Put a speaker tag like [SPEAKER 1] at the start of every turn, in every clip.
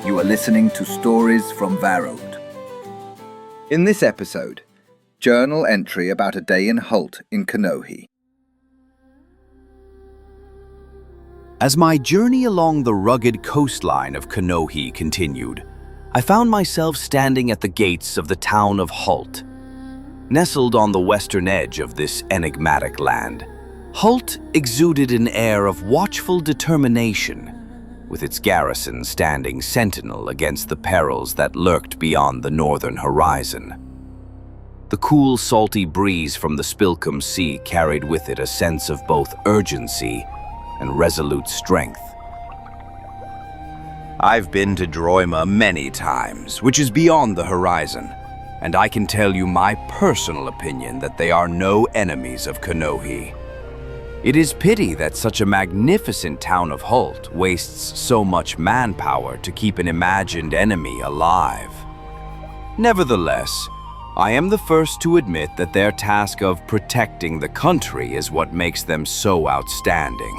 [SPEAKER 1] You are listening to Stories from Väruld. In this episode, journal entry about a day in Hult in Kanohi.
[SPEAKER 2] As my journey along the rugged coastline of Kanohi continued, I found myself standing at the gates of the town of Hult. Nestled on the western edge of this enigmatic land, Hult exuded an air of watchful determination, with its garrison standing sentinel against the perils that lurked beyond the northern horizon. The cool, salty breeze from the Spilkum Sea carried with it a sense of both urgency and resolute strength. I've been to Droima many times, which is beyond the horizon, and I can tell you my personal opinion that they are no enemies of Kanohi. It is pity that such a magnificent town of Hult wastes so much manpower to keep an imagined enemy alive. Nevertheless, I am the first to admit that their task of protecting the country is what makes them so outstanding.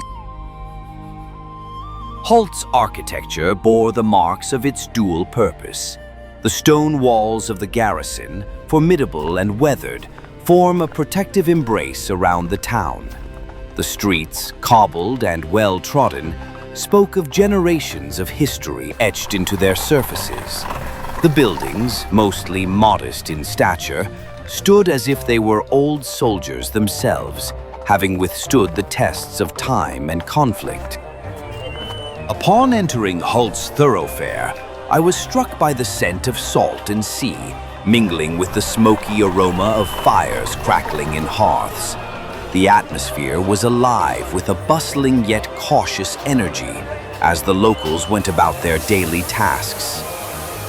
[SPEAKER 2] Hult's architecture bore the marks of its dual purpose. The stone walls of the garrison, formidable and weathered, form a protective embrace around the town. The streets, cobbled and well-trodden, spoke of generations of history etched into their surfaces. The buildings, mostly modest in stature, stood as if they were old soldiers themselves, having withstood the tests of time and conflict. Upon entering Hult's thoroughfare, I was struck by the scent of salt and sea, mingling with the smoky aroma of fires crackling in hearths. The atmosphere was alive with a bustling yet cautious energy as the locals went about their daily tasks.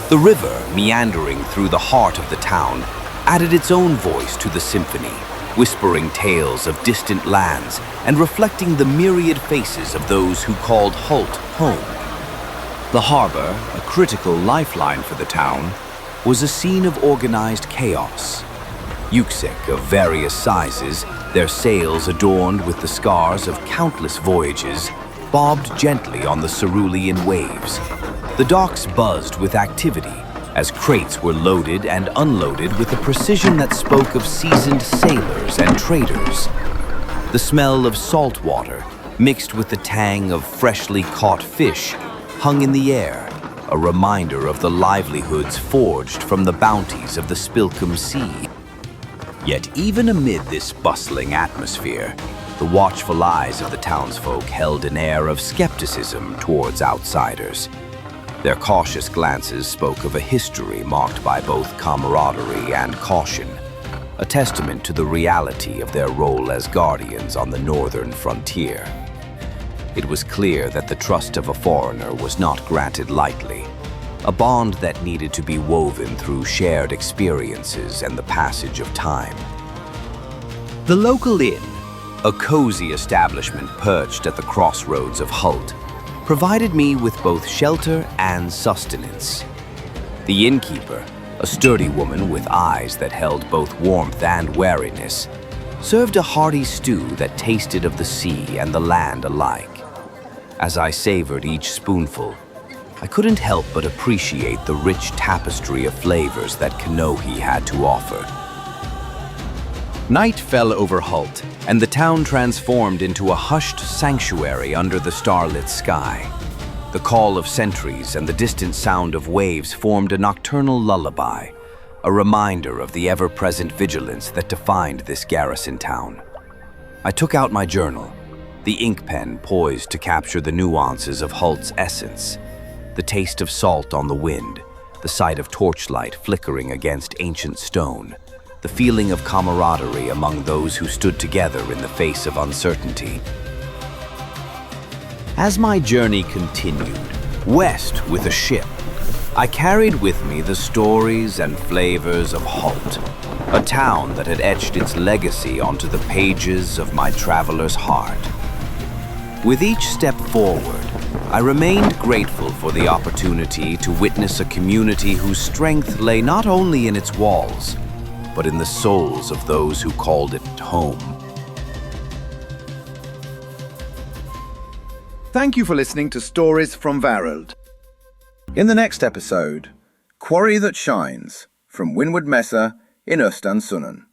[SPEAKER 2] The river, meandering through the heart of the town, added its own voice to the symphony, whispering tales of distant lands and reflecting the myriad faces of those who called Hult home. The harbor, a critical lifeline for the town, was a scene of organized chaos. Yuksek of various sizes, their sails adorned with the scars of countless voyages, bobbed gently on the cerulean waves. The docks buzzed with activity as crates were loaded and unloaded with a precision that spoke of seasoned sailors and traders. The smell of salt water, mixed with the tang of freshly caught fish, hung in the air, a reminder of the livelihoods forged from the bounties of the Spilkum Sea. Yet even amid this bustling atmosphere, the watchful eyes of the townsfolk held an air of skepticism towards outsiders. Their cautious glances spoke of a history marked by both camaraderie and caution, a testament to the reality of their role as guardians on the northern frontier. It was clear that the trust of a foreigner was not granted lightly, a bond that needed to be woven through shared experiences and the passage of time. The local inn, a cozy establishment perched at the crossroads of Hult, provided me with both shelter and sustenance. The innkeeper, a sturdy woman with eyes that held both warmth and wariness, served a hearty stew that tasted of the sea and the land alike. As I savored each spoonful, I couldn't help but appreciate the rich tapestry of flavors that Kanohi had to offer. Night fell over Hult, and the town transformed into a hushed sanctuary under the starlit sky. The call of sentries and the distant sound of waves formed a nocturnal lullaby, a reminder of the ever-present vigilance that defined this garrison town. I took out my journal, the ink pen poised to capture the nuances of Hult's essence. The taste of salt on the wind, the sight of torchlight flickering against ancient stone, the feeling of camaraderie among those who stood together in the face of uncertainty. As my journey continued, west with a ship, I carried with me the stories and flavors of Hult, a town that had etched its legacy onto the pages of my traveler's heart. With each step forward, I remained grateful for the opportunity to witness a community whose strength lay not only in its walls, but in the souls of those who called it home.
[SPEAKER 1] Thank you for listening to Stories from Väruld. In the next episode, Quarry That Shines from Windward Mesa in Östandsund.